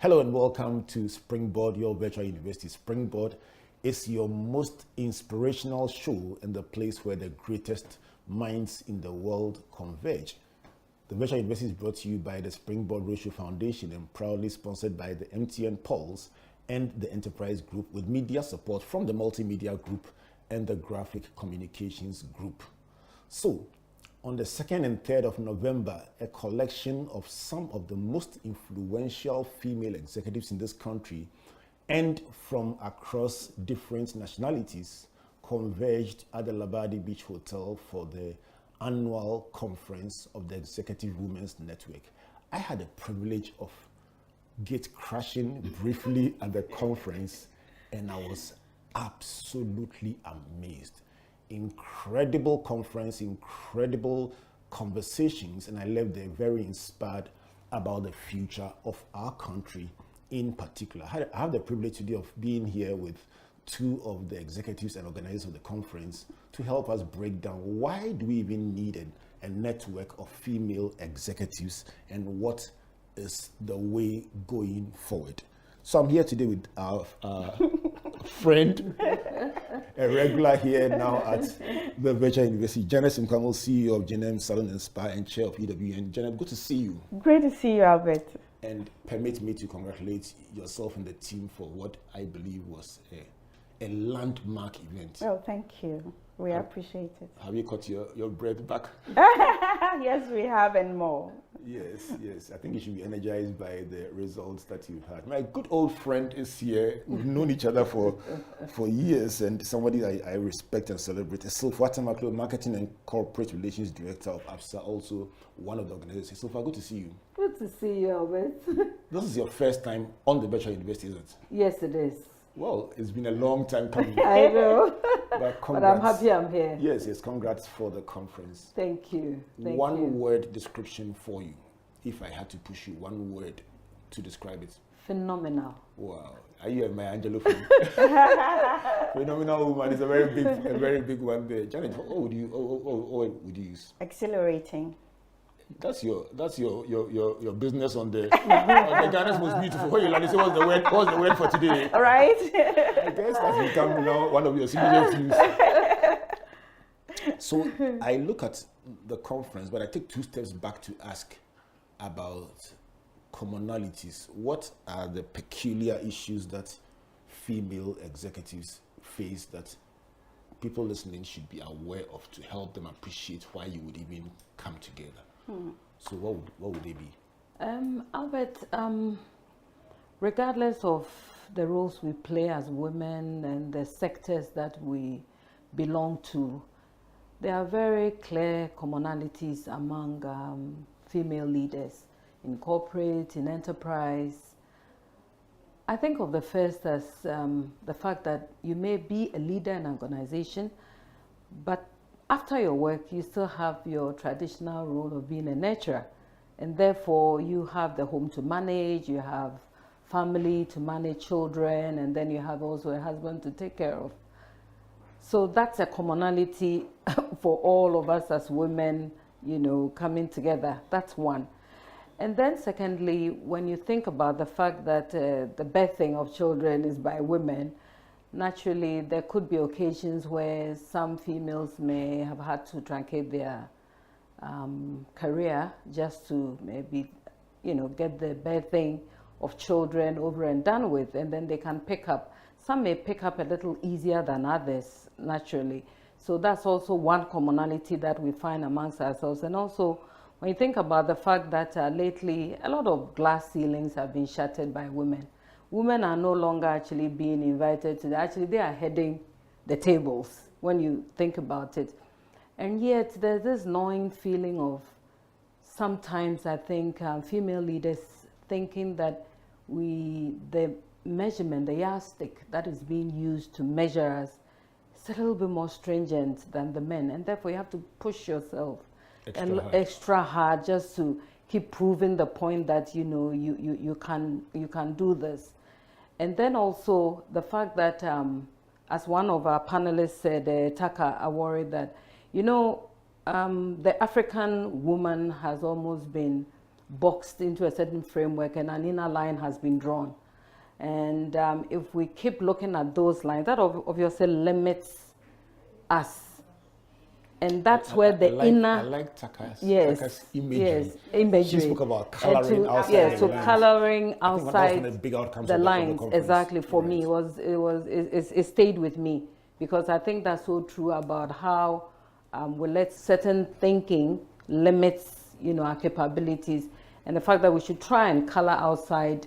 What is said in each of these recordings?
Hello and welcome to Springboard, your virtual university. Springboard is your most inspirational show and the place where the greatest minds in the world converge. The virtual university is brought to you by the Springboard Ratio Foundation and proudly sponsored by the MTN Pulse and the Enterprise Group with media support from the Multimedia Group and the Graphic Communications Group. So, on the 2nd and 3rd of November, a collection of some of the most influential female executives in this country and from across different nationalities converged at the Labadi Beach Hotel for the annual conference of the Executive Women's Network. I had the privilege of gate crashing briefly at the conference and I was absolutely amazed. Incredible conference, incredible conversations, and I left there very inspired about the future of our country in particular. I have the privilege today of being here with two of the executives and organizers of the conference to help us break down why do we even need a network of female executives and what is the way going forward. So I'm here today with our friend, a regular here now at the Virtual University, Janet Simkwamo, CEO of Jenem Salon and Spa and Chair of EWN. Janet, good to see you. Great to see you, Albert. And permit me to congratulate yourself and the team for what I believe was a landmark event. Oh, thank you. We appreciate it. Have you caught your breath back? Yes, we have and more. Yes. I think you should be energized by the results that you've had. My good old friend is here. We've known each other for years, and somebody I respect and celebrate. Essilfuah Tamakloe, Marketing and Corporate Relations Director of APSA, also one of the organizers. Essilfuah, good to see you. Good to see you, Albert. This is your first time on the Virtual University, isn't it? Yes, it is. Well, it's been a long time coming. I know. But I'm happy I'm here. Yes, congrats for the conference. Thank you. One word description for you, if I had to push you, one word to describe it. Phenomenal. Wow. Are you a Maya Angelou fan? Phenomenal woman is a very big one there. Janet, what would you use? Exhilarating. That's your business on the Ghana's most beautiful. When you land, say what's the word for today? All right. I guess that's become now one of your signature views. So I look at the conference, but I take two steps back to ask about commonalities. What are the peculiar issues that female executives face that people listening should be aware of to help them appreciate why you would even come together? So what would they be? Albert, regardless of the roles we play as women and the sectors that we belong to, there are very clear commonalities among female leaders in corporate, in enterprise. I think of the first as the fact that you may be a leader in an organization, but after your work, you still have your traditional role of being a nurturer. And therefore, you have the home to manage, you have family to manage children, and then you have also a husband to take care of. So that's a commonality for all of us as women, coming together. That's one. And then secondly, when you think about the fact that the birthing of children is by women, naturally, there could be occasions where some females may have had to truncate their career just to maybe, get the birthing of children over and done with, and then they can pick up. Some may pick up a little easier than others, naturally. So that's also one commonality that we find amongst ourselves. And also, when you think about the fact that lately, a lot of glass ceilings have been shattered by women. Women are no longer actually being invited to actually they are heading the tables when you think about it. And yet there's this gnawing feeling of sometimes I think female leaders thinking that the measurement, the yardstick that is being used to measure us is a little bit more stringent than the men. And therefore you have to push yourself extra hard just to keep proving the point that you can do this. And then also the fact that, as one of our panelists said, Taka, I worry that, the African woman has almost been boxed into a certain framework and an inner line has been drawn. And if we keep looking at those lines, that obviously limits us. And that's where the inner... I like Taka's imagery. Yes, imagery. She spoke about coloring outside yes, the lines. coloring outside that was one of the big outcomes the of lines. the Exactly, for me, it stayed with me, because I think that's so true about how we let certain thinking limits, our capabilities, and the fact that we should try and color outside,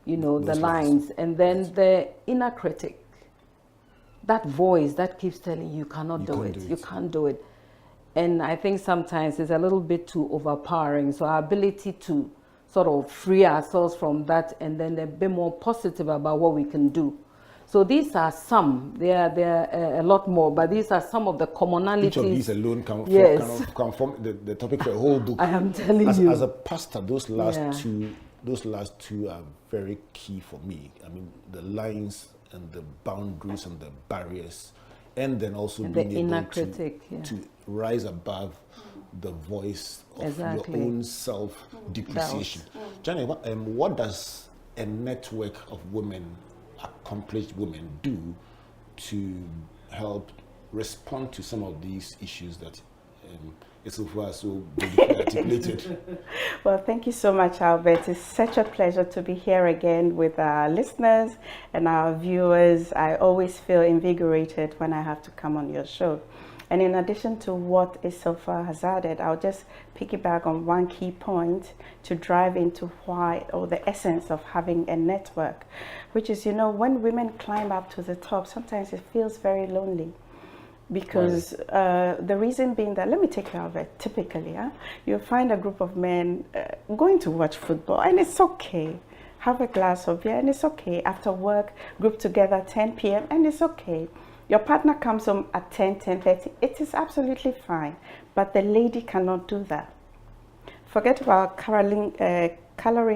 the lines. And then the inner critic, that voice that keeps telling you, you cannot do it, you can't do it. And I think sometimes it's a little bit too overpowering. So our ability to sort of free ourselves from that and then a bit more positive about what we can do. So these are some, there are a lot more, but these are some of the commonalities. Each of these alone can form the topic for a whole book. I am telling you. As a pastor, those last two are very key for me. I mean, the lines and the boundaries and the barriers, and then also and being the inner able critic, to rise above the voice of exactly. your own self-depreciation. Johnny, what does a network of women, accomplished women, do to help respond to some of these issues that Essilfuah so beautifully articulated? Well, thank you so much, Albert. It's such a pleasure to be here again with our listeners and our viewers. I always feel invigorated when I have to come on your show. And in addition to what Essilfuah has added, I'll just piggyback on one key point to drive into why, or the essence of having a network, which is, when women climb up to the top, sometimes it feels very lonely. Because the reason being that, let me take care of it, typically, you'll find a group of men going to watch football, and it's okay. Have a glass of beer, and it's okay. After work, group together 10 p.m., and it's okay. Your partner comes home at 10:30, it is absolutely fine. But the lady cannot do that. Forget about coloring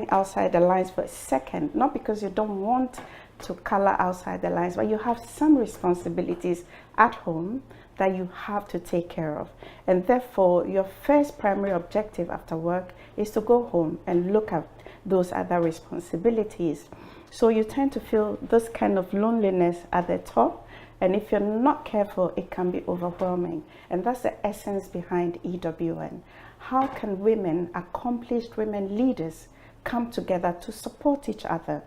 outside the lines for a second, not because you don't want to color outside the lines, but you have some responsibilities at home that you have to take care of. And therefore, your first primary objective after work is to go home and look at those other responsibilities. So you tend to feel this kind of loneliness at the top. And if you're not careful, it can be overwhelming. And that's the essence behind EWN. How can women, accomplished women leaders, come together to support each other,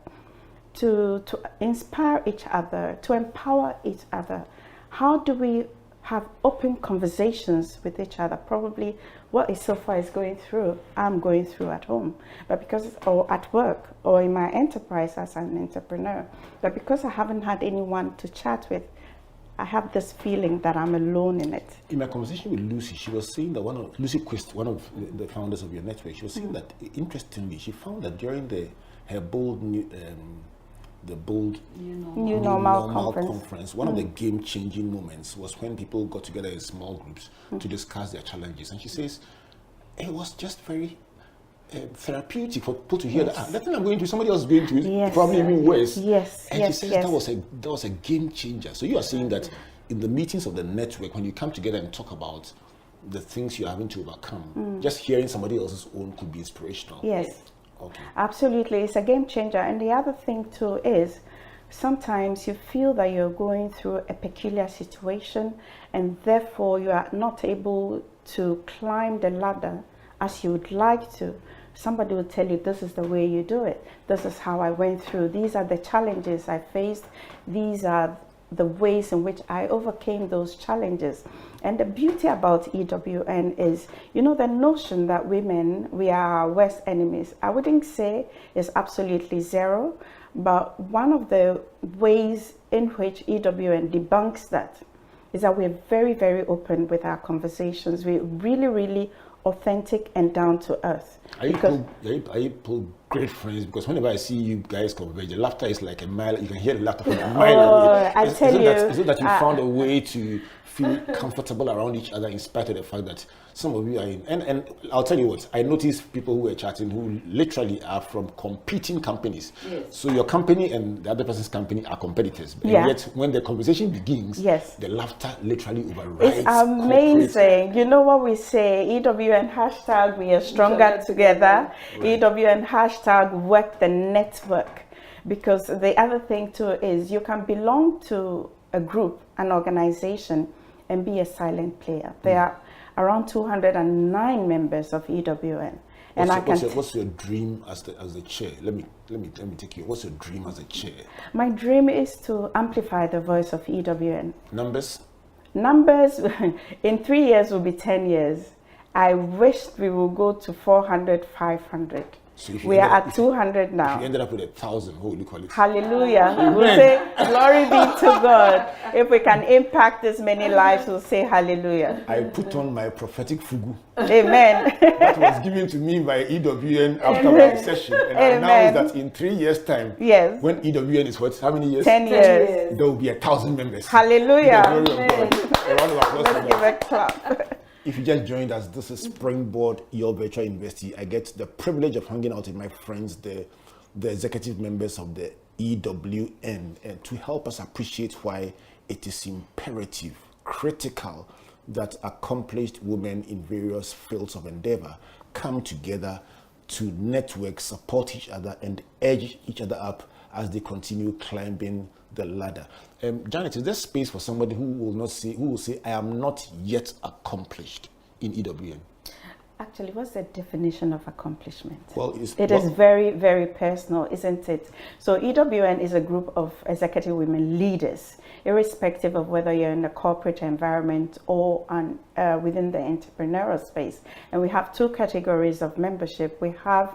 to inspire each other, to empower each other? How do we have open conversations with each other? Probably what Essilfuah is going through, I'm going through at home, or at work, or in my enterprise as an entrepreneur. But because I haven't had anyone to chat with, I have this feeling that I'm alone in it. In my conversation with Lucy, she was saying that Lucy Quist, one of the founders of your network, she was saying that, interestingly, she found that during her bold New Normal conference, one of the game-changing moments was when people got together in small groups to discuss their challenges. And she says, it was just very therapeutic for people to hear that the thing I'm going through, somebody else is going through, probably even worse. And she says that was a game changer. So you are saying that in the meetings of the network, when you come together and talk about the things you're having to overcome, just hearing somebody else's own could be inspirational. Yes. Okay. Absolutely, it's a game changer. And the other thing too is, sometimes you feel that you're going through a peculiar situation, and therefore you are not able to climb the ladder as you would like to. Somebody will tell you, this is the way you do it. This is how I went through. These are the challenges I faced. These are the ways in which I overcame those challenges. And the beauty about EWN is, the notion that women, we are our worst enemies, I wouldn't say is absolutely zero, but one of the ways in which EWN debunks that is that we're very, very open with our conversations. We're really, really authentic and down to earth. Are you pulled great friends because whenever I see you guys converge, the laughter is like a mile. You can hear the laughter from a mile away. I tell you, is it that you found a way to feel comfortable around each other in spite of the fact that some of you are in, and I'll tell you what, I noticed people who were chatting who literally are from competing companies. Yes. So your company and the other person's company are competitors. And Yeah. yet when the conversation begins, Yes. the laughter literally overrides. It's amazing. You know what we say, EWN hashtag we are stronger together. Right. EWN hashtag work the network. Because the other thing too is you can belong to a group, an organization, and be a silent player. There are around 209 members of EWN. And What's your dream as the chair? Let me take you. What's your dream as a chair? my dream is to amplify the voice of EWN. Numbers? Numbers in 3 years will be 10 years. I wish we will go to 400, 500. So if you We are ended up- at 200 now. If you ended up with 1,000, what would you call it? Hallelujah. We'll say, glory be to God. If we can impact this many lives, we'll say hallelujah. I put on my prophetic fugu Amen. that was given to me by EWN after my session, and I Amen. announced that in 3 years' time, Yes. when EWN is what? How many years? 10 years. There will be 1,000 members. Hallelujah. To the glory of God. A round of applause for Let's give that. a clap. If you just joined us, this is Springboard, your virtual university. I get the privilege of hanging out with my friends, the executive members of the EWN, and to help us appreciate why it is imperative, critical, that accomplished women in various fields of endeavor come together to network, support each other, and edge each other up as they continue climbing the ladder. Janet, is there space for somebody who will say, I am not yet accomplished in EWN? Actually, what's the definition of accomplishment? Well, It is very, very personal, isn't it? So EWN is a group of executive women leaders, irrespective of whether you're in the corporate environment or within the entrepreneurial space. And we have two categories of membership. We have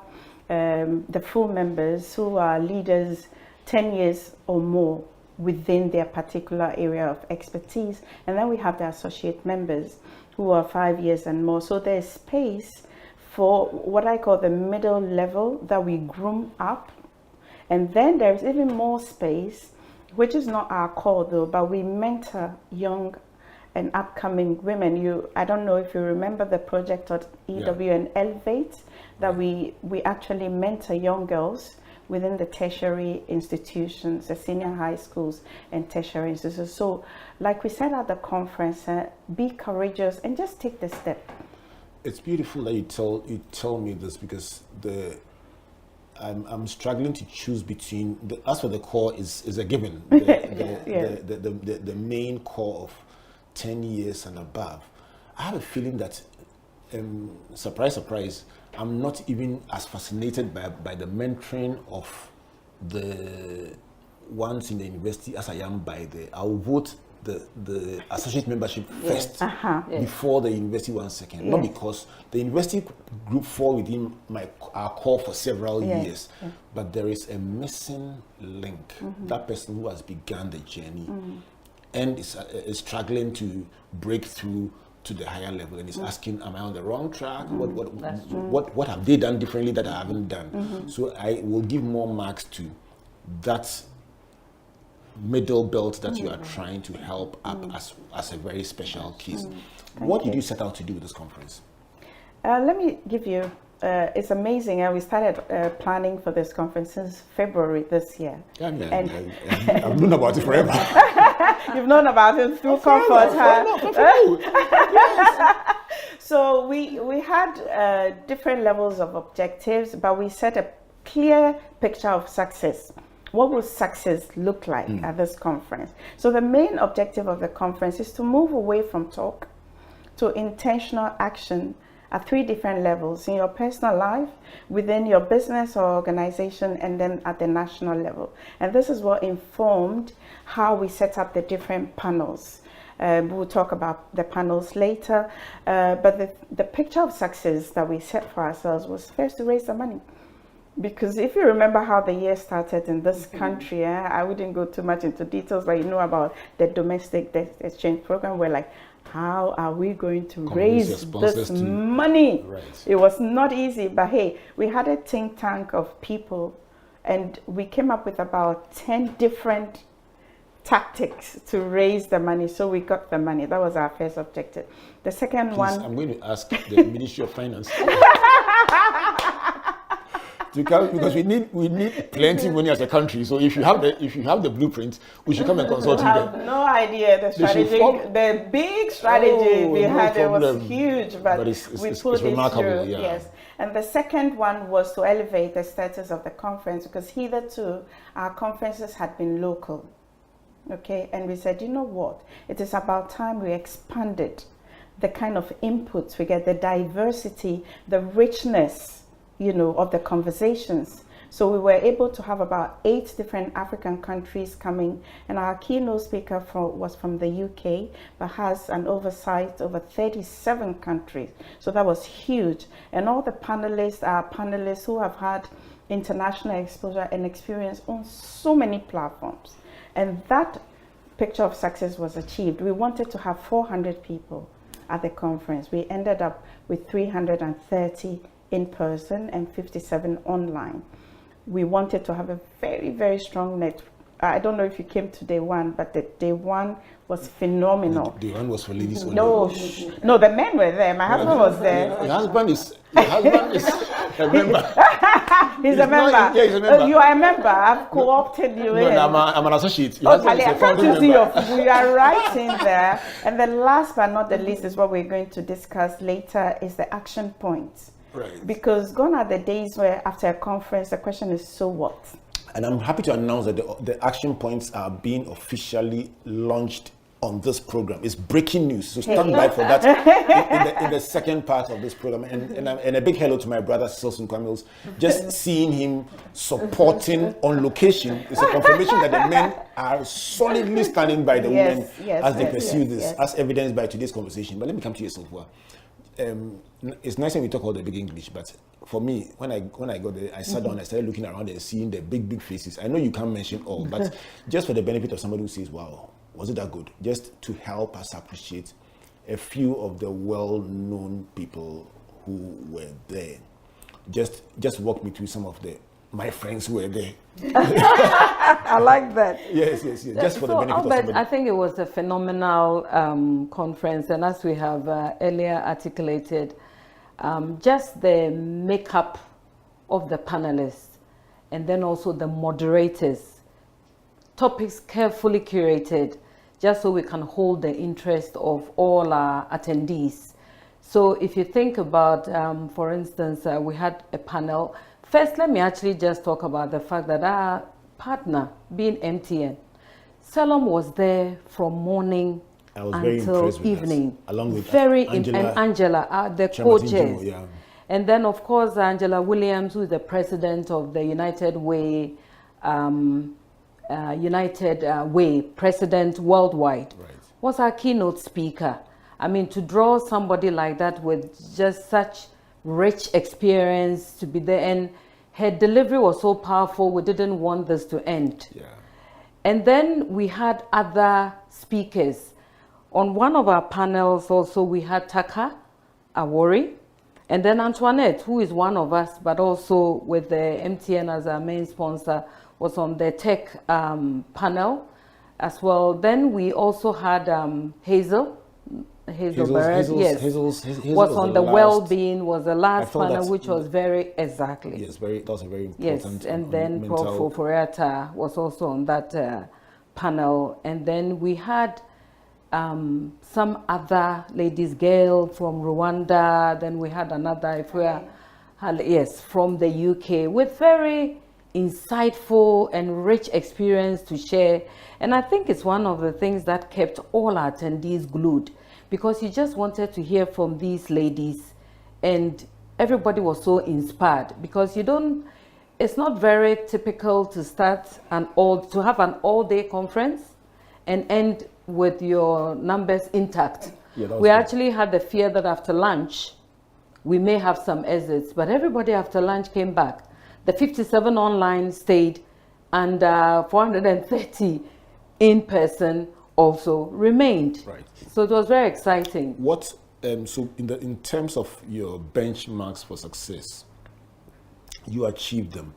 the full members who are leaders 10 years or more within their particular area of expertise. And then we have the associate members who are 5 years and more. So there's space for what I call the middle level that we groom up. And then there's even more space, which is not our core though, but we mentor young and upcoming women. I don't know if you remember the project at EWN Elevate, that we actually mentor young girls within the tertiary institutions, the senior high schools and tertiary institutions. So like we said at the conference, be courageous and just take the step. It's beautiful that you tell me this, because I'm struggling to choose between as for the core is a given. The main core of 10 years and above. I have a feeling that surprise, I'm not even as fascinated by the mentoring of the ones in the university as I am by I'll vote the associate membership first before the university one second. Not because the university group fall within our core for several years, but there is a missing link. That person who has begun the journey and is struggling to break through to the higher level and is asking, am I on the wrong track? What have they done differently that I haven't done? So I will give more marks to that middle belt that you are trying to help up as a very special case. What did you set out to do with this conference? Let me give you, it's amazing. We started planning for this conference since February this year. I've known about it forever. You've known about it through Comfort. So we had different levels of objectives, but we set a clear picture of success. What will success look like at this conference? So the main objective of the conference is to move away from talk to intentional action at 3 different levels: in your personal life, within your business or organization, and then at the national level. And this is what informed how we set up the different panels. We'll talk about the panels later, but the picture of success that we set for ourselves was first to raise the money. Because if you remember how the year started in this country, I wouldn't go too much into details, but you know about the domestic debt exchange program, where like how are we going to Convince your raise sponsors this to- money? Right. It was not easy, but hey, we had a think tank of people and we came up with about 10 different tactics to raise the money. So we got the money. That was our first objective. The second Please, one, I'm going to ask the Ministry of Finance to come, because we need plenty money as a country. So if you have the blueprint, we should come and consult you you have there. no idea the strategy, the big strategy Oh, behind no it was problem. huge, but it's we pulled it remarkable, through. yeah. Yes, and the second one was to elevate the status of the conference, because hitherto our conferences had been local. Okay, and we said, you know what? It is about time we expanded the kind of inputs we get, the diversity, the richness, of the conversations. So we were able to have about 8 different African countries coming, and our keynote speaker was from the UK, but has an oversight over 37 countries. So that was huge. And all the panelists are panelists who have had international exposure and experience on so many platforms. And that picture of success was achieved. We wanted to have 400 people at the conference. We ended up with 330 in person and 57 online. We wanted to have a very, very strong net. I don't know if you came to day one, but the day one was phenomenal. Day one was for ladies only. No, the men were there. My husband was there. Your husband is a member. He's a member. Yeah, he's a member. You are a member. I've co-opted you in. No, I'm an associate. Your Oh, husband is Charlie, a I can't founding you see member. you are right in there. And the last but not the least is what we're going to discuss later is the action points. Right. Because gone are the days where after a conference, the question is, so what? And I'm happy to announce that the action points are being officially launched on this program. It's breaking news, so stand by for that in the second part of this program. And a big hello to my brother Essilfuah Tamakloe. Just seeing him supporting on location is a confirmation that the men are solidly standing by the women as they pursue this, as evidenced by today's conversation. But let me come to you, Essilfuah. It's nice when we talk all the big English, but for me, when I got there, I sat down, I started looking around and seeing the big faces. I know you can't mention all, but just for the benefit of somebody who says, wow, was it that good? Just to help us appreciate a few of the well-known people who were there. Just walk me through some of my friends who were there. I like that. Yes. Just for the benefit of somebody. I think it was a phenomenal conference, and as we have earlier articulated, just the makeup of the panelists, and then also the moderators, topics carefully curated, just so we can hold the interest of all our attendees. So if you think about, for instance, we had a panel. First, let me actually just talk about the fact that our partner, being MTN, Salom was there from morning until evening. Along with Angela, the co-chairs. Yeah. And then, of course, Angela Williams, who is the president of the United Way, president worldwide, was our keynote speaker. I mean, to draw somebody like that with just such rich experience to be there, and her delivery was so powerful, we didn't want this to end. Yeah. And then we had other speakers. On one of our panels also, we had Taka Awori, and then Antoinette, who is one of us, but also with the MTN as our main sponsor, was on the tech panel as well. Then we also had Hazel Barrett, yes, was on the well-being, was the last panel, which was very, exactly. Yes, that was a very important. Yes, and then Prof. Foforiata was also on that panel. And then we had some other ladies, Gail from Rwanda, then we had another, from the UK, with very insightful and rich experience to share. And I think it's one of the things that kept all our attendees glued, because you just wanted to hear from these ladies, and everybody was so inspired, because it's not very typical to have an all-day conference and end with your numbers intact. We actually had the fear that after lunch, we may have some exits, but everybody after lunch came back. The 57 online stayed, and 430 in person also remained. Right. So it was very exciting. What so in terms of your benchmarks for success, you achieved them,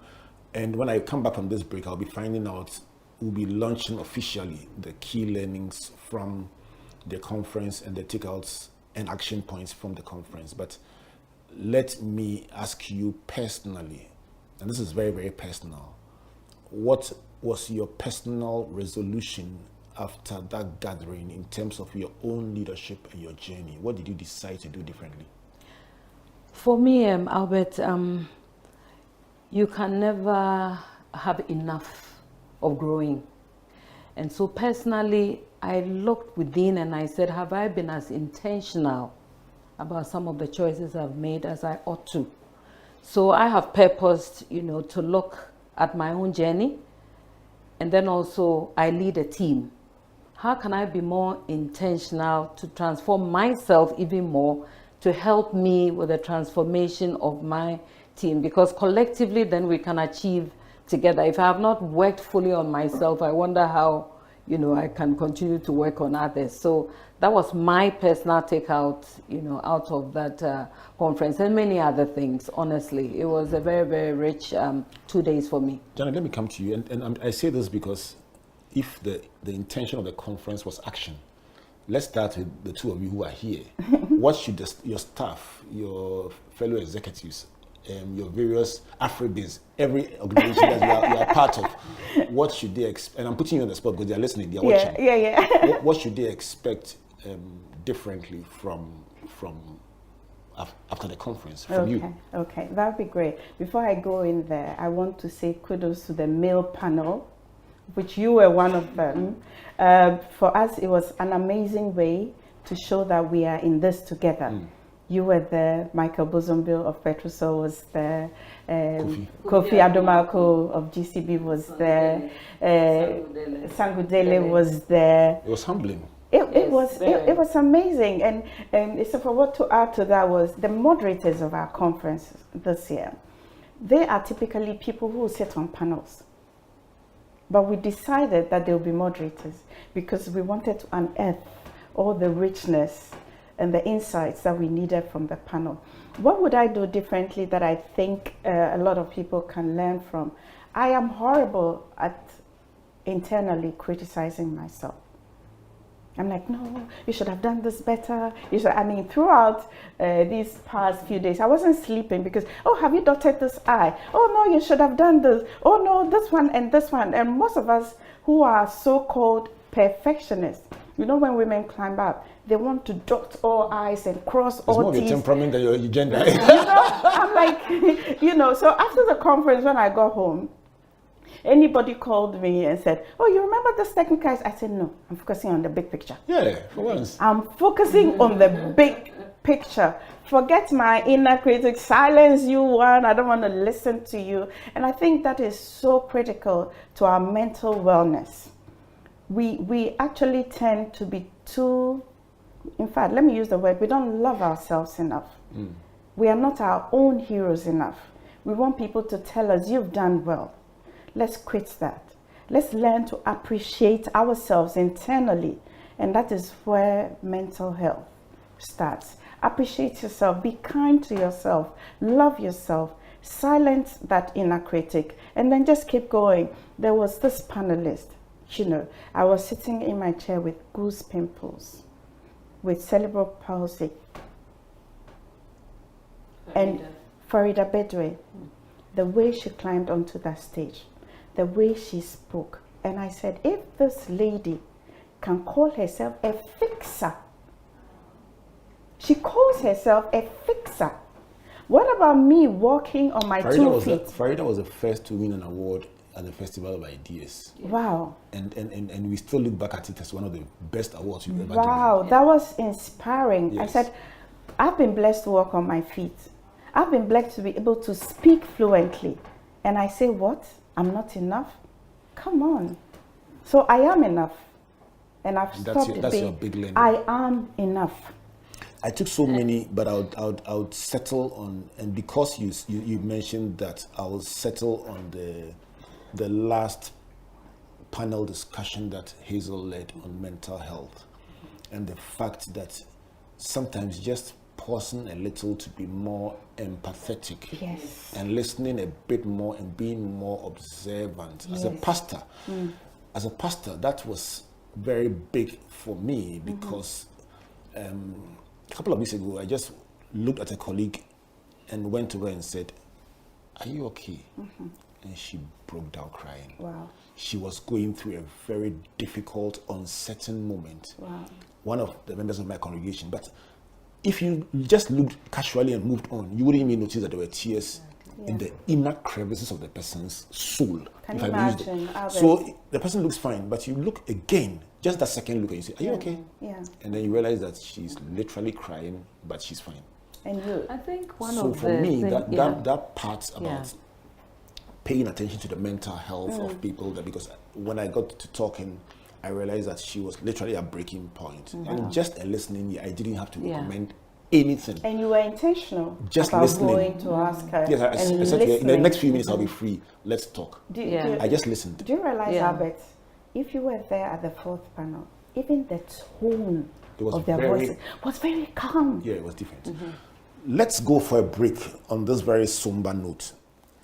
and when I come back from this break, I'll be finding out. We'll be launching officially the key learnings from the conference and the takeouts and action points from the conference. But let me ask you personally, and this is very, very personal, what was your personal resolution after that gathering in terms of your own leadership and your journey? What did you decide to do differently? For me, Albert, you can never have enough of growing. And so personally, I looked within and I said, have I been as intentional about some of the choices I've made as I ought to? So I have purposed, to look at my own journey, and then also I lead a team. How can I be more intentional to transform myself even more to help me with the transformation of my team? Because collectively then we can achieve together. If I have not worked fully on myself, I wonder how, I can continue to work on others. So that was my personal takeout, out of that conference, and many other things. Honestly, it was a very, very rich 2 days for me. Janet, let me come to you, and I say this because if the intention of the conference was action, let's start with the two of you who are here. What should your staff, your fellow executives, your various Afribins, every organization that you are part of, what should they expect? And I'm putting you on the spot because they're listening, they're watching. Yeah. What should they expect differently from after the conference from you? Okay, that would be great. Before I go in there, I want to say kudos to the male panel, which you were one of them. For us, it was an amazing way to show that we are in this together. You were there, Michael Bozombil of Petrosol was there, Kofi Adomako of GCB was there, Sangudele was there. It was humbling. It was amazing, and so for what to add to that was the moderators of our conference this year. They are typically people who sit on panels, but we decided that they will be moderators because we wanted to unearth all the richness and the insights that we needed from the panel. What would I do differently that I think a lot of people can learn from? I am horrible at internally criticizing myself. I'm like, no, you should have done this better. Throughout these past few days, I wasn't sleeping because, oh, have you dotted this I? Oh, no, you should have done this. Oh, no, this one and this one. And most of us who are so-called perfectionists, when women climb up, they want to dot all I's and cross all T's. It's more of your temperament than your gender. I'm like, so after the conference, when I got home, anybody called me and said, oh, you remember this technical? I said, no, I'm focusing on the big picture. Yeah, for once. I'm focusing on the big picture. Forget my inner critic, silence you one, I don't want to listen to you. And I think that is so critical to our mental wellness. We actually tend to be too, in fact, let me use the word, we don't love ourselves enough. We are not our own heroes enough. We want people to tell us, you've done well. Let's quit that. Let's learn to appreciate ourselves internally. And that is where mental health starts. Appreciate yourself, be kind to yourself, love yourself, silence that inner critic, and then just keep going. There was this panelist, I was sitting in my chair with goose pimples, with cerebral palsy, and Farida Bedwe, the way she climbed onto that stage, the way she spoke. And I said, if this lady can call herself a fixer, she calls herself a fixer. What about me walking on my 2 feet? Farida was the first to win an award at the Festival of Ideas. Wow. And we still look back at it as one of the best awards you've ever given. Wow, that was inspiring. Yes. I said, I've been blessed to walk on my feet. I've been blessed to be able to speak fluently. And I say, what? I'm not enough? Come on. So I am enough. And I've stopped that's your big learning. I am enough. I took so many, but I would settle on, and because you mentioned that, I will settle on the last panel discussion that Hazel led on mental health and the fact that sometimes just pausing a little to be more empathetic and listening a bit more and being more observant. As a pastor, that was very big for me because a couple of weeks ago, I just looked at a colleague and went to her and said, "Are you okay?" And she broke down crying. Wow. She was going through a very difficult, uncertain moment. Wow. One of the members of my congregation. But if you just looked casually and moved on, you wouldn't even notice that there were tears in the inner crevices of the person's soul. Can you imagine? So the person looks fine, but you look again, just that second look, and you say, "Are you okay?" Yeah. And then you realize that she's literally crying, but she's fine. And you? I think So for me, that part about paying attention to the mental health of people, that because when I got to talking, I realized that she was literally at breaking point. And just a listening ear, I didn't have to recommend anything. And you were intentional just about listening. going to ask her. Yes, I said to her, in the next few minutes I'll be free. Let's talk. I just listened. Do you realize, Albert, if you were there at the fourth panel, even the tone of their voices was very calm. Yeah, it was different. Let's go for a break on this very somber note.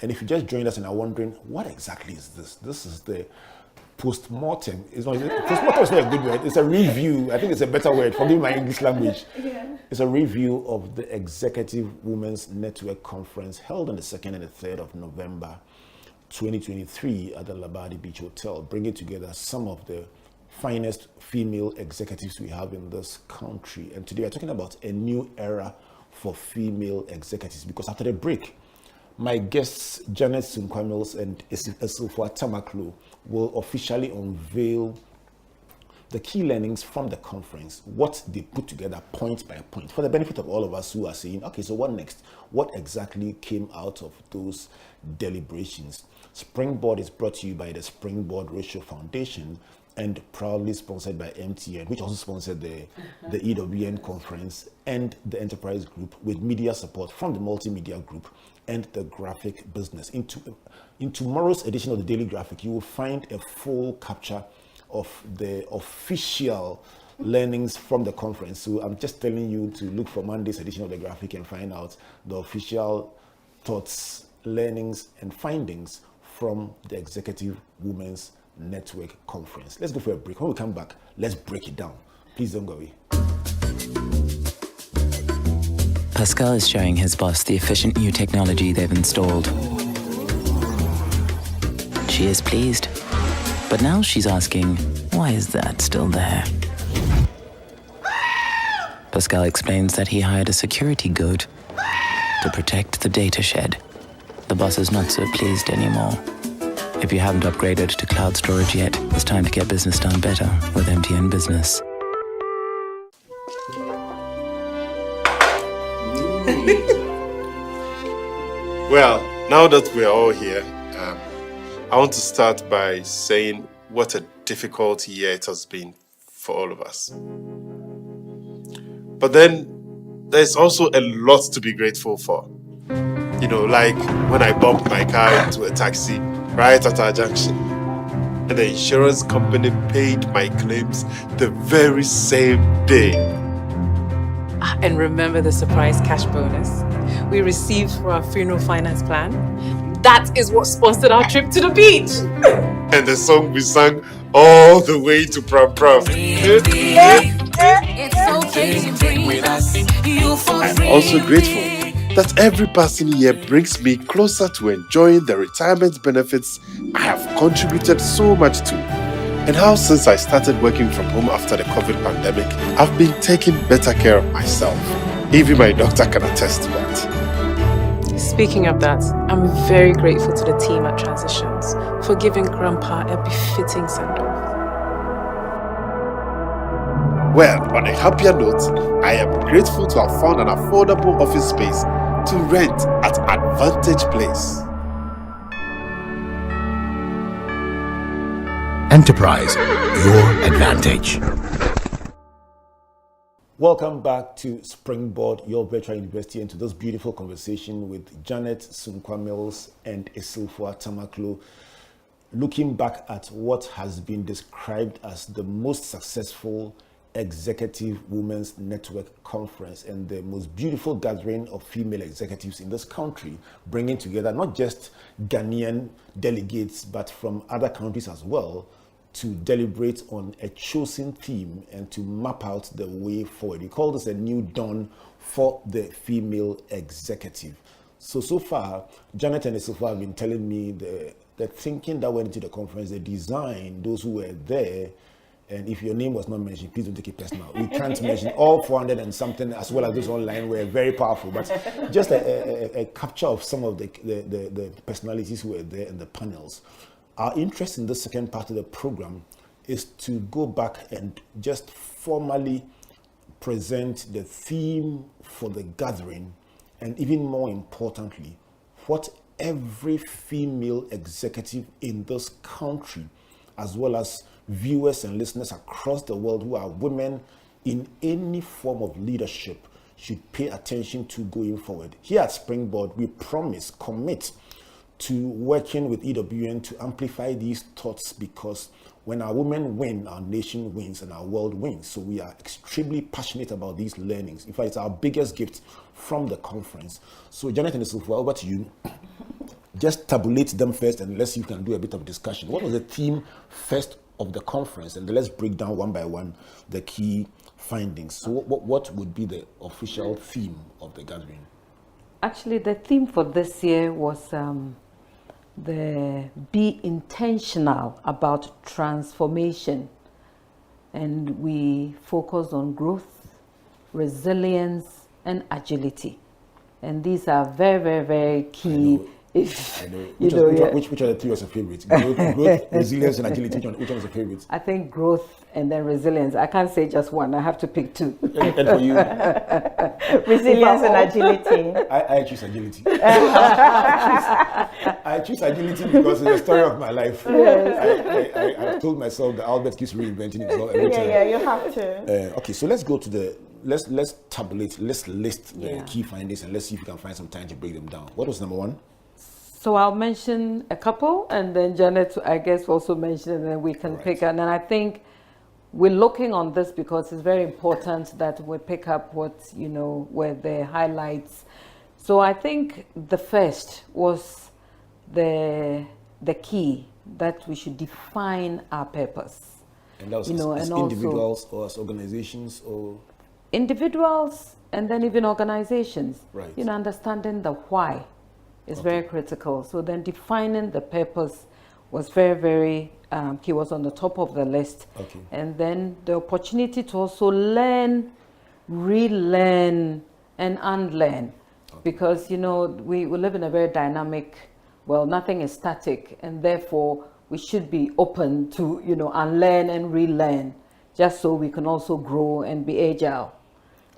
And if you just joined us and are wondering, what exactly is this? This is the post-mortem. Post-mortem is not a good word. It's a review. I think it's a better word. Forgive my English language. It's a review of the Executive Women's Network Conference held on the 2nd and the 3rd of November 2023 at the Labadi Beach Hotel, bringing together some of the finest female executives we have in this country. And today we're talking about a new era for female executives, because after the break, my guests, Janet Sunkwamils and Essilfuah Tamakloe, will officially unveil the key learnings from the conference, what they put together point by point, for the benefit of all of us who are saying, okay, so what next? What exactly came out of those deliberations? Springboard is brought to you by the Springboard Ratio Foundation and proudly sponsored by MTN, which also sponsored the EWN conference and the Enterprise Group, with media support from the Multimedia Group and the Graphic Business. In tomorrow's edition of the Daily Graphic, you will find a full capture of the official learnings from the conference. So I'm just telling you to look for Monday's edition of the Graphic and find out the official thoughts, learnings, and findings from the Executive Women's Network Conference. Let's go for a break. When we come back, let's break it down. Please don't go away. Pascal is showing his boss the efficient new technology they've installed. She is pleased, but now she's asking, why is that still there? Pascal explains that he hired a security goat to protect the data shed. The boss is not so pleased anymore. If you haven't upgraded to cloud storage yet, it's time to get business done better with MTN Business. Well, now that we're all here, I want to start by saying what a difficult year it has been for all of us. But then there's also a lot to be grateful for. You know, like when I bumped my car into a taxi right at our junction, and the insurance company paid my claims the very same day. And remember the surprise cash bonus we received for our funeral finance plan? That is what sponsored our trip to the beach. And the song we sang all the way to Pram Pram. I'm also grateful that every passing year brings me closer to enjoying the retirement benefits I have contributed so much to. And how since I started working from home after the COVID pandemic, I've been taking better care of myself. Even my doctor can attest to that. Speaking of that, I'm very grateful to the team at Transitions for giving Grandpa a befitting send-off. Well, on a happier note, I am grateful to have found an affordable office space to rent at Advantage Place. Enterprise, your advantage. Welcome back to Springboard, your virtual university, and to this beautiful conversation with Janet Sunkwamils and Essilfuah Tamakloe. looking back at what has been described as the most successful executive women's network conference and the most beautiful gathering of female executives in this country, bringing together not just Ghanaian delegates but from other countries as well to deliberate on a chosen theme and to map out the way forward. We call this a new dawn for the female executive. So far, Janet and Essilfuah have been telling me the thinking that went into the conference, the design, those who were there. And if your name was not mentioned, please don't take it personal. We can't mention all 400 and something, as well as those online, were very powerful. But just a capture of some of the personalities who were there in the panels. Our interest in the second part of the program is to go back and just formally present the theme for the gathering, and even more importantly, what every female executive in this country, as well as viewers and listeners across the world who are women in any form of leadership, should pay attention to going forward. Here at Springboard, we commit to working with EWN to amplify these thoughts, because when our women win, our nation wins and our world wins. So we are extremely passionate about these learnings. In fact, it's our biggest gift from the conference. So Janet and Essilfuah, over to you. Just tabulate them first and let's see if you can do a bit of discussion. What was the theme first of the conference? And let's break down one by one the key findings. So what would be the official theme of the gathering? Actually, the theme for this year was be intentional about transformation. And we focused on growth, resilience, and agility. And these are very, very, very key. I know. Which are the three was your favorite? Growth, resilience, and agility. Which one was your favorite? I think growth and then resilience. I can't say just one. I have to pick two. And for you? Resilience and agility. I choose agility. I choose agility because it's the story of my life. Yes. I told myself that Albert keeps reinventing himself every time. Yeah, you have to. Okay, so let's go to let's tabulate, let's list the key findings, and let's see if we can find some time to break them down. What was number one? So I'll mention a couple, and then Janet, I guess, also mention, and then we can pick up. And I think we're looking on this because it's very important that we pick up what, were the highlights. So I think the first was the key that we should define our purpose. And that was as individuals or as organizations or? Individuals and then even organizations. Right. Understanding the why is very critical. So then defining the purpose was very, very key, was on the top of the list. Okay. And then the opportunity to also learn, relearn, and unlearn. Okay. Because, we live in a very dynamic, nothing is static, and therefore we should be open to, unlearn and relearn, just so we can also grow and be agile.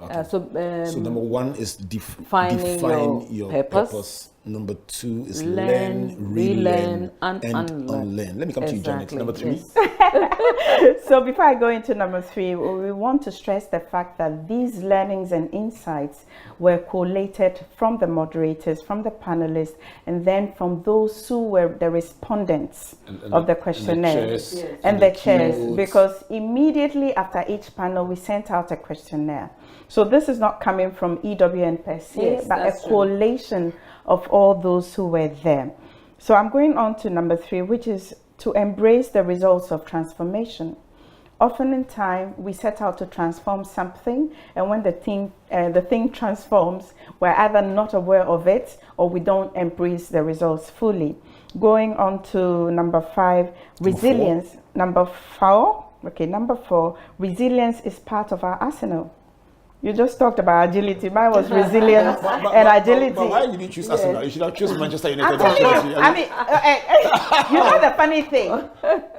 Okay. So number one is define your purpose. Number two is learn, relearn, and unlearn. Let me come to you, Janet. Number three. Yes. So before I go into number three, we want to stress the fact that these learnings and insights were collated from the moderators, from the panelists, and then from those who were the respondents of the questionnaire and the chairs. Because immediately after each panel, we sent out a questionnaire. So this is not coming from EWN per se, but a collation of all those who were there. So I'm going on to number three, which is to embrace the results of transformation. Often in time, we set out to transform something, and when the thing transforms, we're either not aware of it or we don't embrace the results fully. Going on to number five, resilience. Number four, resilience is part of our arsenal. You just talked about agility. Mine was resilience and agility. But why did you choose Arsenal? You should have chosen Manchester United. You know the funny thing.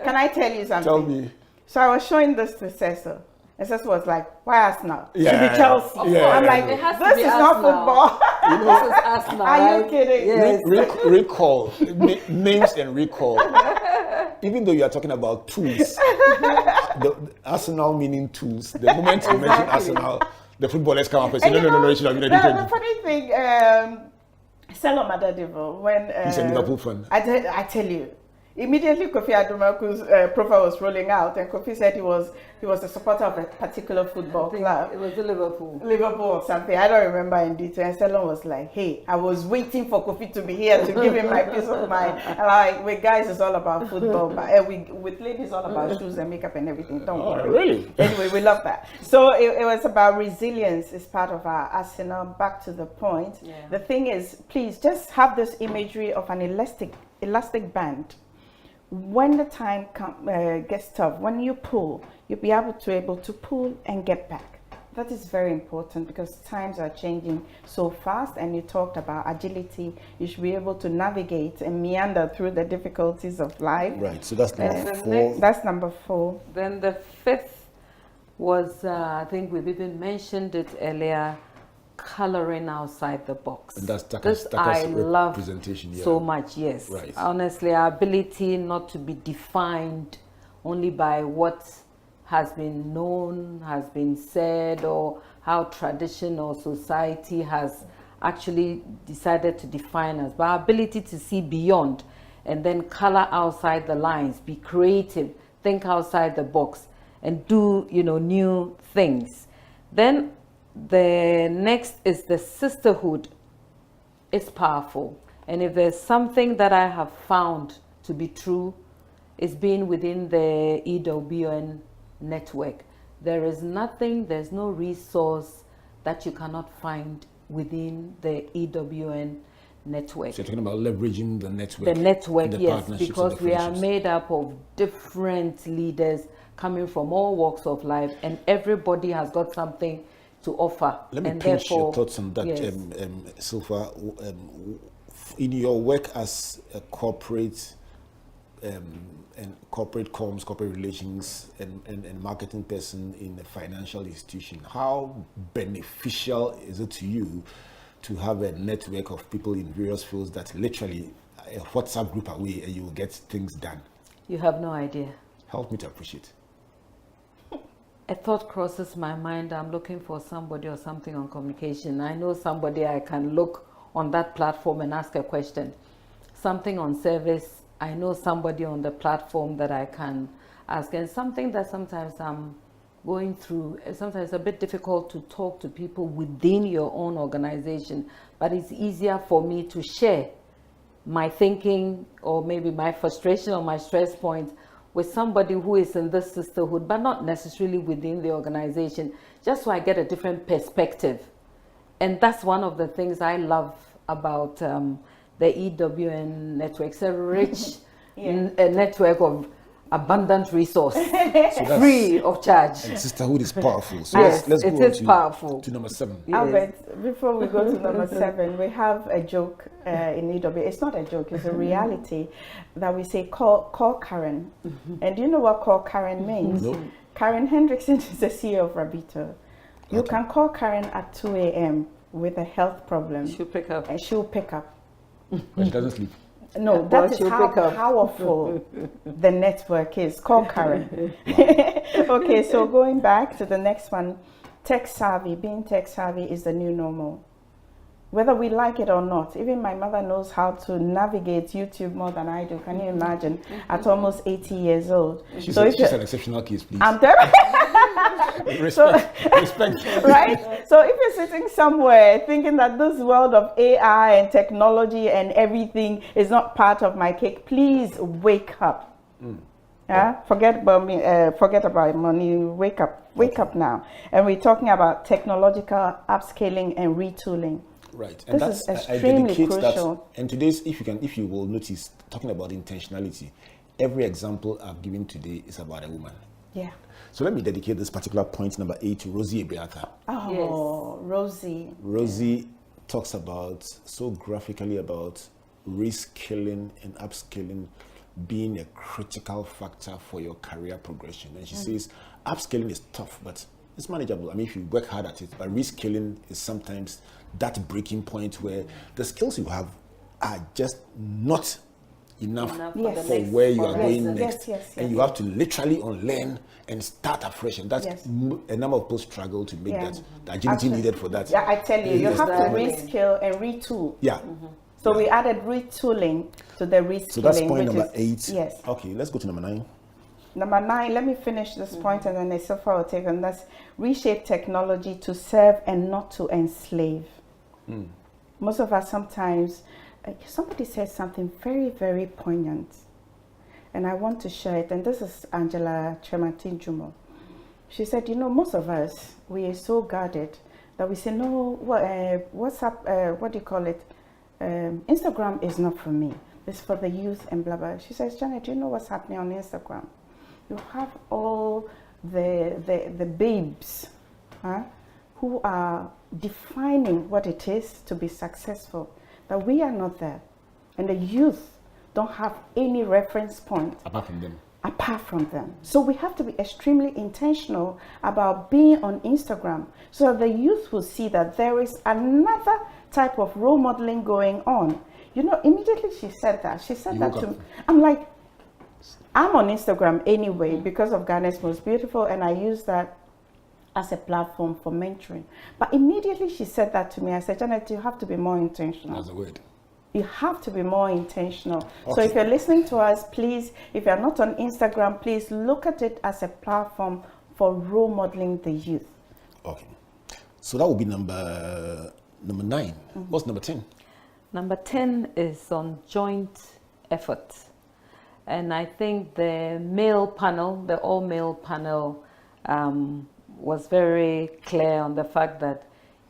Can I tell you something? Tell me. So I was showing this to Cecil. And Cecil was like, why Arsenal? Should be Chelsea. I'm like, this is not football. This is Arsenal. Are you kidding? Yes. Recall. Names and recall. Even though you are talking about tools, the Arsenal meaning tools, the moment you mention Arsenal, the footballers come up and say, no, it should have been a The funny thing, Selom Adadivo, when he's a Liverpool fan. I tell you, immediately Kofi Adumaku's profile was rolling out, and Kofi said he was a supporter of a particular football club. It was Liverpool. Liverpool or something. I don't remember in detail. And Selon was like, "Hey, I was waiting for Kofi to be here to give him my peace of mind." And like, with guys, it's all about football, but with ladies, it's all about shoes and makeup and everything. Don't worry. Really? Anyway, we love that. So it was about resilience. Is part of our arsenal. Back to the point. Yeah. The thing is, please just have this imagery of an elastic band. When the time gets tough, when you pull, you'll be able to pull and get back. That is very important because times are changing so fast, and you talked about agility. You should be able to navigate and meander through the difficulties of life. Right, so that's number And 4. That's number 4. Then the 5th was, I think we've even mentioned it earlier, coloring outside the box. And that's This I love representation, yeah. so much, yes. Right. Honestly, our ability not to be defined only by what has been known, has been said, or how tradition or society has actually decided to define us, but our ability to see beyond and then color outside the lines, be creative, think outside the box, and do, new things. Then the next is the sisterhood. It's powerful. And if there's something that I have found to be true, it's been within the EWN network. There's no resource that you cannot find within the EWN network. So you're talking about leveraging the network. The network, the yes, partnerships because and the we are friendships. made up of different leaders coming from all walks of life, and everybody has got something to offer. Let me and pinch your therefore, thoughts on that, yes. Essilfuah. In your work as a corporate and corporate comms, corporate relations, and marketing person in a financial institution, how beneficial is it to you to have a network of people in various fields that literally a WhatsApp group away and you will get things done? You have no idea. Help me to appreciate. A thought crosses my mind. I'm looking for somebody or something on communication. I know somebody I can look on that platform and ask a question. Something on service, I know somebody on the platform that I can ask. And something that sometimes I'm going through, sometimes it's a bit difficult to talk to people within your own organization, but it's easier for me to share my thinking or maybe my frustration or my stress points with somebody who is in this sisterhood, but not necessarily within the organization, just so I get a different perspective. And that's one of the things I love about the EWN network. It's a rich a network of abundant resource, free of charge. And sisterhood is powerful. So Yes, let's it go on is powerful. to number 7. Yes. Albert, before we go to number 7, we have a joke in EW. It's not a joke, it's a reality that we say call Karen. And do you know what call Karen means? No. Karen Hendrickson is the CEO of Rabito. You can call Karen at 2 a.m. with a health problem. She'll pick up. And she'll pick up. But she doesn't sleep. No, But that is she'll how pick up. powerful the network is. Call Karen. Okay, so going back to the next one, tech savvy. Being tech savvy is the new normal. Whether we like it or not, even my mother knows how to navigate YouTube more than I do. Can you imagine? At almost 80 years old. She's if an you- exceptional case, please. I'm terrible. Respect. Right? So if you're sitting somewhere thinking that this world of AI and technology and everything is not part of my cake, please wake up. Yeah? Forget about me, forget about money, wake up now. And we're talking about technological upscaling and retooling. Right, This and is that's extremely I dedicate crucial. that. And today's, if you will notice, talking about intentionality, every example I've given today is about a woman. Yeah. So let me dedicate this particular point, number 8, to Rosie Ebeata. Oh, Rosie. Rosie talks about so graphically about reskilling and upskilling being a critical factor for your career progression. And she says upskilling is tough, but it's manageable. I mean, if you work hard at it, but reskilling is sometimes that breaking point where the skills you have are just not enough Yes. for where you are going Yes, next. yes, And you have to literally unlearn and start afresh. And that's Yes. a number of people struggle to make Yeah. that, the agility needed for that. Yeah, I tell you, you have to Exactly. reskill and retool. Yeah. So we added retooling to the reskilling. So that's point number is, 8. Yes. Okay, let's go to number 9. Number 9, let me finish this point and then Essilfuah will take on. That's reshape technology to serve and not to enslave. Most of us sometimes, somebody says something very, very poignant. And I want to share it. And this is Angela Chematin-Jumo. She said, most of us, we are so guarded that we say, no, WhatsApp, what do you call it? Instagram is not for me. It's for the youth and blah, blah. She says, Janet, do you know what's happening on Instagram? You have all the babes who are defining what it is to be successful, that we are not there. And the youth don't have any reference point apart from them. So we have to be extremely intentional about being on Instagram so that the youth will see that there is another type of role modeling going on. Immediately she said that. She said that to me. I'm like, I'm on Instagram anyway because of Ghana's Most Beautiful, and I use that as a platform for mentoring. But immediately she said that to me. I said, Janet, you have to be more intentional. That's a word. You have to be more intentional. Okay. So if you're listening to us, please, if you're not on Instagram, please look at it as a platform for role modeling the youth. Okay. So that would be number 9. What's number 10? Number 10 is on joint effort. And I think the male panel, the all-male panel, was very clear on the fact that,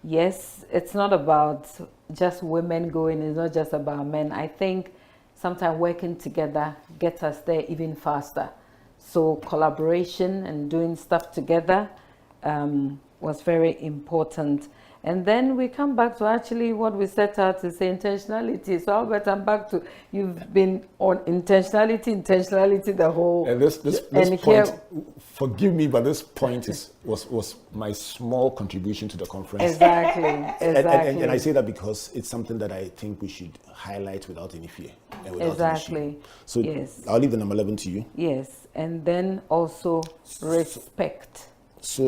yes, it's not about just women going, it's not just about men. I think sometimes working together gets us there even faster. So collaboration and doing stuff together was very important. And then we come back to actually what we set out to say, intentionality. So Albert, I'm back to, you've been on intentionality the whole. And this point, here, forgive me, but this point was my small contribution to the conference. Exactly. And I say that because it's something that I think we should highlight without any fear. And without any shame. So yes. I'll leave the number 11 to you. Yes, and then also respect. So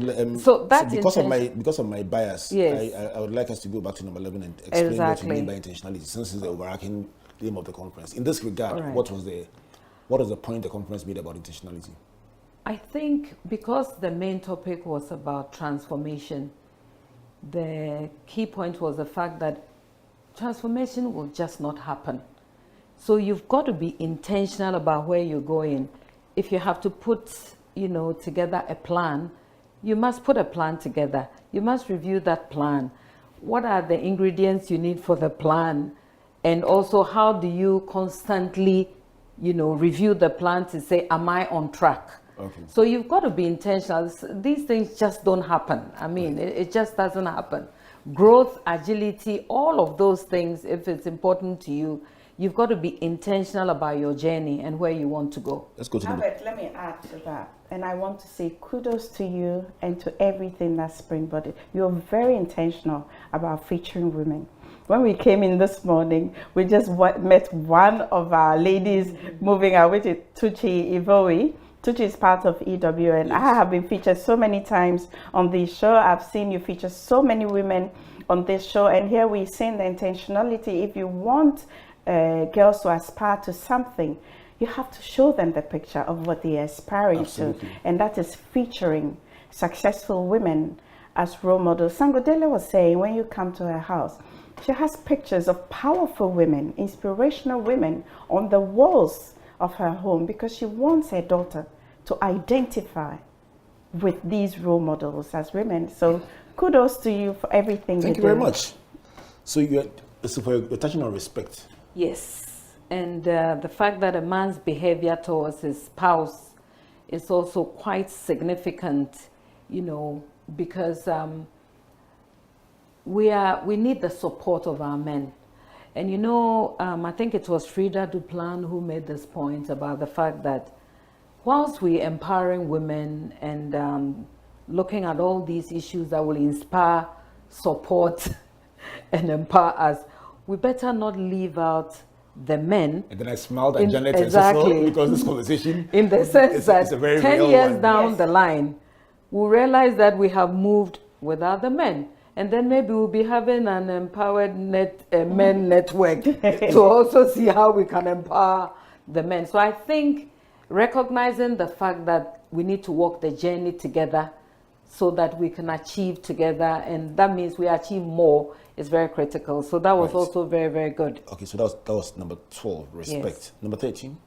that's because of my bias, yes. I would like us to go back to number 11 and explain exactly. what we mean by intentionality, since it's the overarching theme of the conference. In this regard, right. what was the point the conference made about intentionality? I think because the main topic was about transformation, the key point was the fact that transformation will just not happen. So you've got to be intentional about where you're going. If you have to put, together a plan, you must put a plan together. You must review that plan. What are the ingredients you need for the plan? And also, how do you constantly, review the plan to say, am I on track? Okay. So you've got to be intentional. These things just don't happen. I mean, right. it just doesn't happen. Growth, agility, all of those things, if it's important to you, you've got to be intentional about your journey and where you want to go. Let's go to Albert, let me add to that. And I want to say kudos to you and to everything that's Springboarded. You're very intentional about featuring women. When we came in this morning, we just met one of our ladies moving out, which is Tuchi Ivoe. Tuchi is part of EW, and I have been featured so many times on this show. I've seen you feature so many women on this show, and here we're seeing the intentionality. If you want girls to aspire to something, you have to show them the picture of what they're aspiring Absolutely. to, and that is featuring successful women as role models. Sangodele was saying when you come to her house, she has pictures of powerful women, inspirational women on the walls of her home because she wants her daughter to identify with these role models as women. So kudos to you for everything Thank you very much. So you're touching on respect. Yes. And the fact that a man's behavior towards his spouse is also quite significant, because we need the support of our men. And I think it was Frida Duplan who made this point about the fact that whilst we're empowering women and looking at all these issues that will inspire, support, and empower us, we better not leave out the men. And then I smiled at Janet exactly, because this conversation, in the sense that it's a very 10 real years one. down Yes. the line, we realize that we have moved without the men. And then maybe we'll be having an empowered men network to also see how we can empower the men. So I think recognizing the fact that we need to walk the journey together so that we can achieve together, and that means we achieve more, is very critical. So that was also very, very good. Okay, so that was number 12, respect. Yes. Number 13?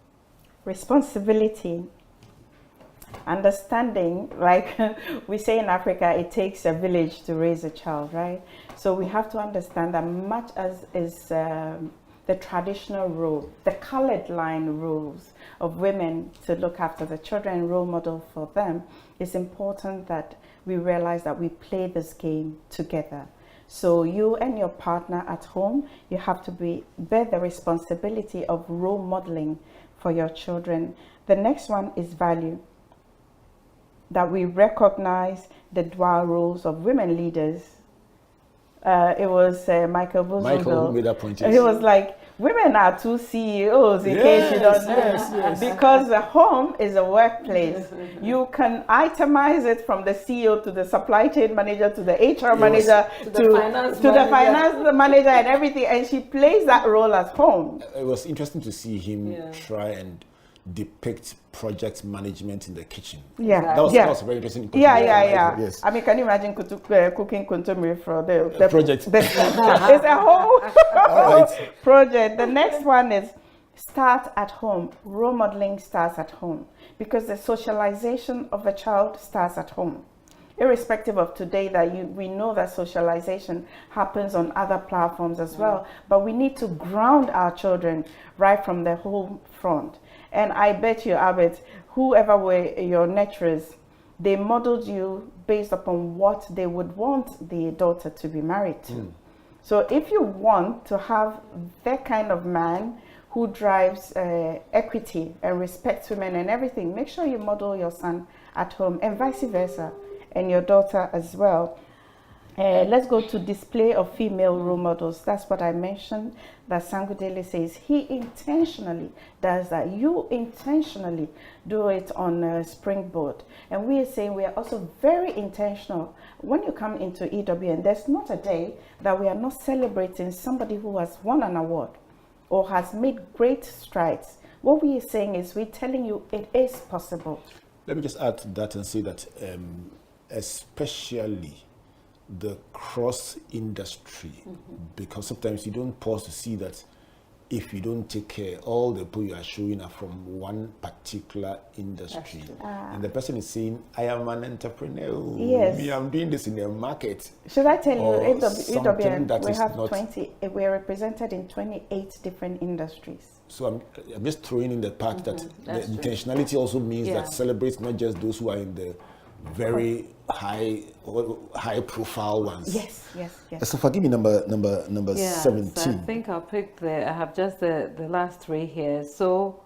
Responsibility. Understanding, like we say in Africa, it takes a village to raise a child, right? So we have to understand that much as is the traditional role, the colored line rules of women to look after the children, role model for them, it's important that we realize that we play this game together. So you and your partner at home, you have to bear the responsibility of role modeling for your children. The next one is value. That we recognize the dual roles of women leaders. It was Michael Michael who made that point. He was like, women are two CEOs, in case you don't know. Because the home is a workplace. You can itemize it from the CEO to the supply chain manager to the HR manager to the finance manager and everything. And she plays that role at home. It was interesting to see him try and depict project management in the kitchen. Yeah, that was very interesting. Yeah. Yes. I mean, can you imagine cooking kontomire for the project? It's a whole project. The next one is start at home. Role modeling starts at home because the socialization of a child starts at home. Irrespective of today, we know that socialization happens on other platforms as well, but we need to ground our children right from the home front. And I bet you, Albert, whoever were your nurturers, they modeled you based upon what they would want the daughter to be married to. So if you want to have that kind of man who drives equity and respects women and everything, make sure you model your son at home and vice versa, and your daughter as well. Let's go to display of female role models. That's what I mentioned, that Sangudele says he intentionally does that. You intentionally do it on Springboard. And we are saying we are also very intentional. When you come into EWN, there's not a day that we are not celebrating somebody who has won an award or has made great strides. What we are saying is we're telling you it is possible. Let me just add to that and say that especially the cross industry, because sometimes you don't pause to see that if you don't take care, all the people you are showing are from one particular industry. And the person is saying, I am an entrepreneur. Yes. I'm doing this in the market. Should I tell you, that we have we're represented in 28 different industries. So I'm just throwing in the part that the intentionality also means that celebrates not just those who are in the very high profile ones. Yes. So forgive me, number 17. So I think I'll pick I have just the last three here. So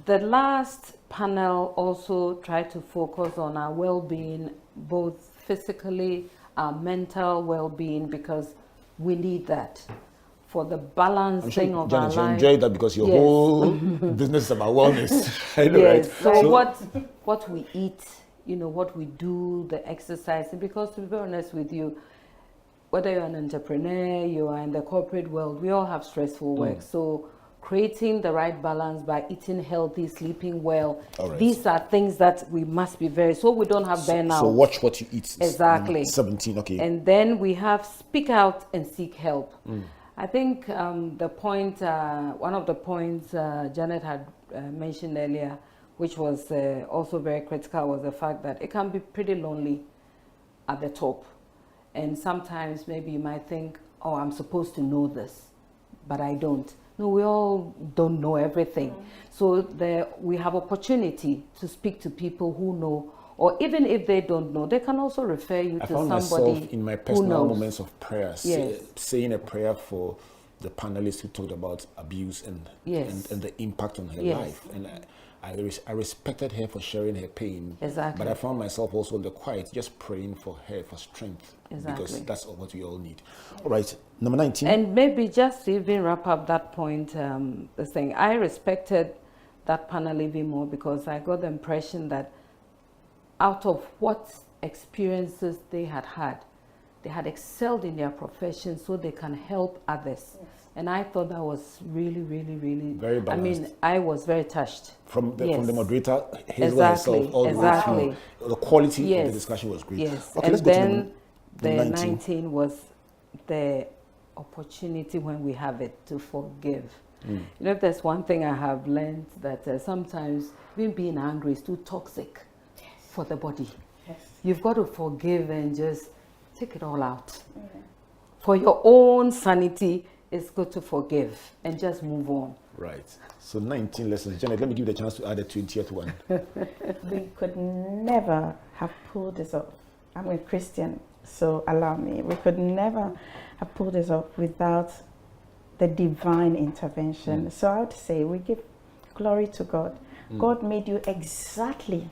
the last panel also tried to focus on our well-being, both physically, our mental well-being, because we need that for the balancing of Janet, our life. you enjoy that because your whole business is about wellness. I know, right? So what we eat, what we do, the exercise, because to be honest with you, whether you're an entrepreneur, you are in the corporate world, we all have stressful work. So creating the right balance by eating healthy, sleeping well, these are things that we must be so we don't have burnout. So watch what you eat. Exactly. 17, okay. And then we have speak out and seek help. I think the point, one of the points Janet had mentioned earlier, which was also very critical, was the fact that it can be pretty lonely at the top. And sometimes maybe you might think, oh, I'm supposed to know this, but I don't. No, we all don't know everything. So we have opportunity to speak to people who know, or even if they don't know, they can also refer you to somebody who knows. I found myself in my personal moments of prayer, saying a prayer for the panelists who talked about abuse and the impact on her life. And I respected her for sharing her pain. Exactly. But I found myself also in the quiet, just praying for her for strength. Exactly. Because that's what we all need. All right, number 19. And maybe just to even wrap up that point, the thing, I respected that panel even more because I got the impression that out of what experiences they had, they had excelled in their profession so they can help others. Yes. And I thought that was really, really, really... Very balanced. I mean, I was very touched. From the moderator, exactly. herself, all the way through. The quality of the discussion was great. Yes. Okay, and let's then go to the 19 was the opportunity when we have it to forgive. You know, if there's one thing I have learned, that sometimes even being angry is too toxic for the body. Yes. You've got to forgive and just take it all out. For your own sanity, it's good to forgive and just move on. Right. So 19 lessons. Janet, let me give you the chance to add a 20th one. We could never have pulled this off. I'm a Christian, so allow me. We could never have pulled this off without the divine intervention. So I would say we give glory to God. God made you exactly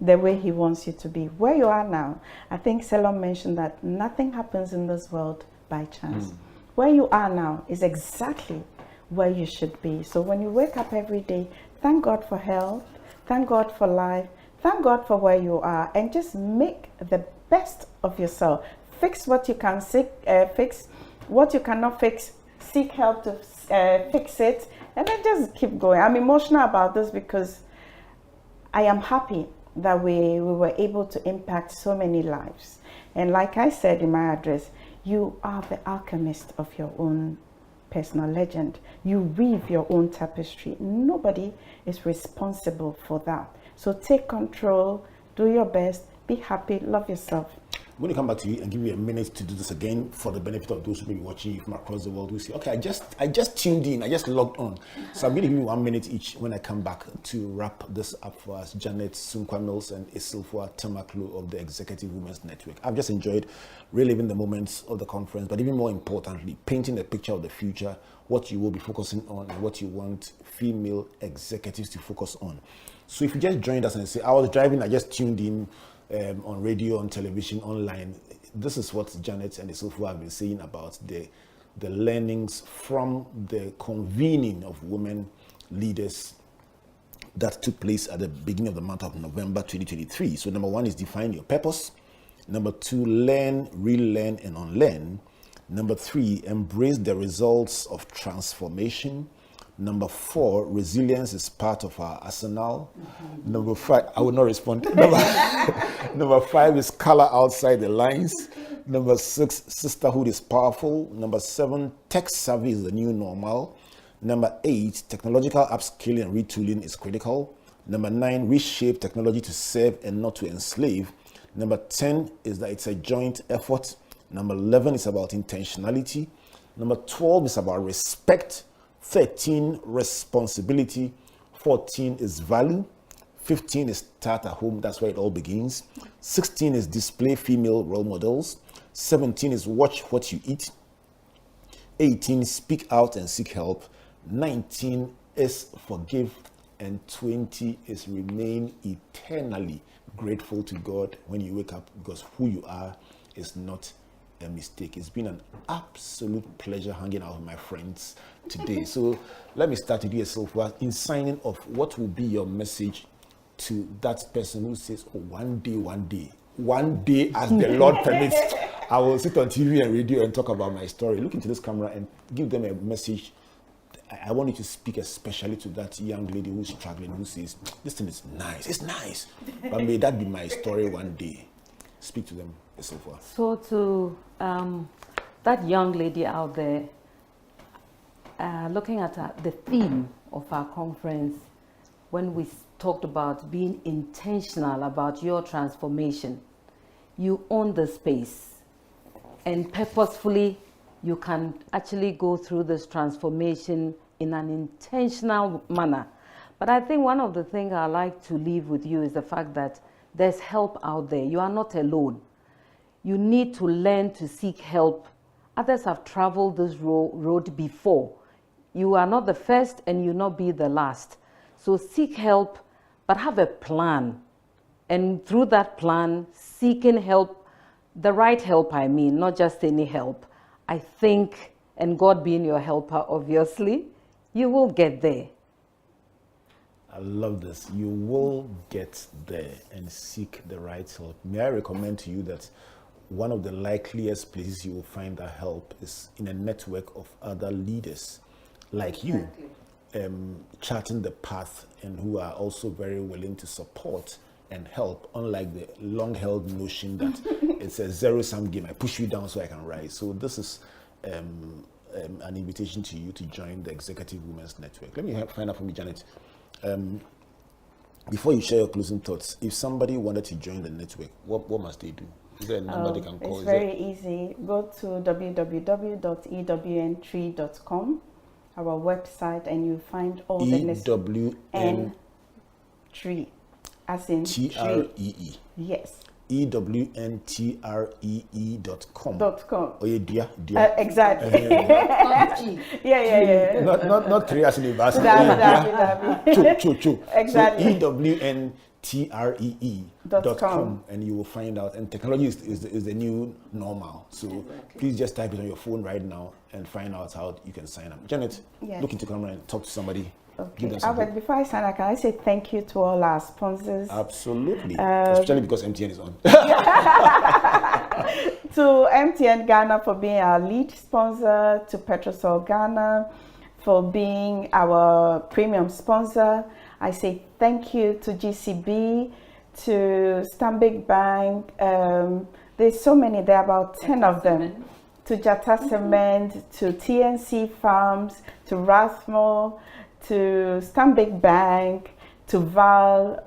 the way he wants you to be. Where you are now, I think Selon mentioned that nothing happens in this world by chance. Where you are now is exactly where you should be. So when you wake up every day, thank God for health, thank God for life, thank God for where you are, and just make the best of yourself. Fix what you can fix, what you cannot fix, seek help to fix it, and then just keep going. I'm emotional about this because I am happy that we were able to impact so many lives. And like I said in my address, you are the alchemist of your own personal legend. You weave your own tapestry. Nobody is responsible for that. So take control, do your best, be happy, love yourself. I'm going to come back to you and give you a minute to do this again for the benefit of those who may be watching you from across the world who say, okay, I just tuned in, I just logged on. So I'm going to give you 1 minute each when I come back to wrap this up for us. Janet Sunquamills and Essilfuah Tamakloe of the Executive Women's Network. I've just enjoyed reliving the moments of the conference, but even more importantly, painting a picture of the future, what you will be focusing on and what you want female executives to focus on. So if you just joined us and say, I was driving, I just tuned in, on radio, on television, online. This is what Janet and Essilfuah have been saying about the learnings from the convening of women leaders that took place at the beginning of the month of November 2023. So number 1 is define your purpose. Number 2, learn, relearn, and unlearn. Number 3, embrace the results of transformation. Number 4, resilience is part of our arsenal. Number 5, I will not respond. Number 5 is color outside the lines. Number 6, sisterhood is powerful. Number 7, tech savvy is the new normal. Number 8, technological upskilling and retooling is critical. Number 9, reshape technology to serve and not to enslave. Number 10 is that it's a joint effort. Number 11 is about intentionality. Number 12 is about respect. 13, responsibility. 14 is value. 15 is start at home. That's where it all begins. 16 is display female role models. 17 is watch what you eat. 18, speak out and seek help. 19 is forgive. And 20 is remain eternally grateful to God when you wake up, because who you are is not a mistake. It's been an absolute pleasure hanging out with my friends today. So let me start with you, Essilfuah, in signing off. What will be your message to that person who says, oh, one day as the Lord permits, I will sit on TV and radio and talk about my story. Look into this camera and give them a message. I want you to speak especially to that young lady who's struggling, who says, this thing is nice, it's nice, but may that be my story one day. Speak to them, Essilfuah. So to that young lady out there, looking at the theme of our conference, when we talked about being intentional about your transformation, you own the space, and purposefully you can actually go through this transformation in an intentional manner. But I think one of the things I like to leave with you is the fact that there's help out there. You are not alone. You need to learn to seek help. Others have traveled this road before. You are not the first and you'll not be the last. So seek help, but have a plan. And through that plan, seeking help, the right help, I mean, not just any help. I think, and God being your helper, obviously, you will get there. I love this. You will get there and seek the right help. May I recommend to you that one of the likeliest places you will find that help is in a network of other leaders like you, charting the path and who are also very willing to support and help, unlike the long-held notion that it's a zero-sum game. I push you down so I can rise. So this is an invitation to you to join the Executive Women's Network. Let me find out from you, Janet. Before you share your closing thoughts, if somebody wanted to join the network, what must they do? Is there a number they can call? It's very easy. Go to www.ewntree.com, our website, and you find all the EWN tree, as in TREE. Yes. EWNTREE.com. .com. Oh, yeah, Exactly. yeah. Not three as in the verse. Exactly. So EWNTREE.com, and you will find out. And technology is the new normal. So please just type it on your phone right now and find out how you can sign up. Janet, look into camera and talk to somebody. Okay, Albert, before I sign up, can I say thank you to all our sponsors? Absolutely, especially because MTN is on. To MTN Ghana for being our lead sponsor, to Petrosol Ghana for being our premium sponsor. I say thank you to GCB, to Stanbic Bank. There's so many, there are about 10 of them. To Jata Cement, to TNC Farms, to Rathmore, to Stanbic Bank, to Val,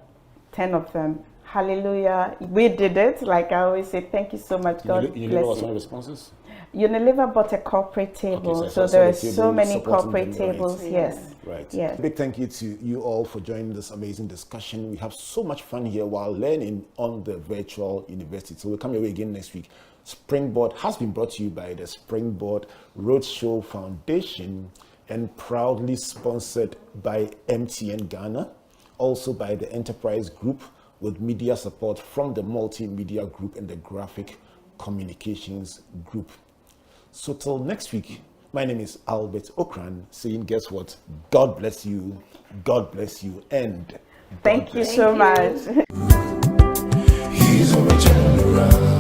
10 of them. Hallelujah. We did it. Like I always say, thank you so much. God bless you. Unilever was one of the sponsors? Unilever bought a corporate table. Okay, so there are so many corporate tables. Right. Yes. Right. Yes. Big thank you to you all for joining this amazing discussion. We have so much fun here while learning on the virtual university. So we'll come your way again next week. Springboard has been brought to you by the Springboard Roadshow Foundation and proudly sponsored by MTN Ghana, also by the Enterprise Group, with media support from the Multimedia Group and the Graphic Communications Group. So till next week, my name is Albert Okran, saying, guess what? God bless you, and thank you so much. He's a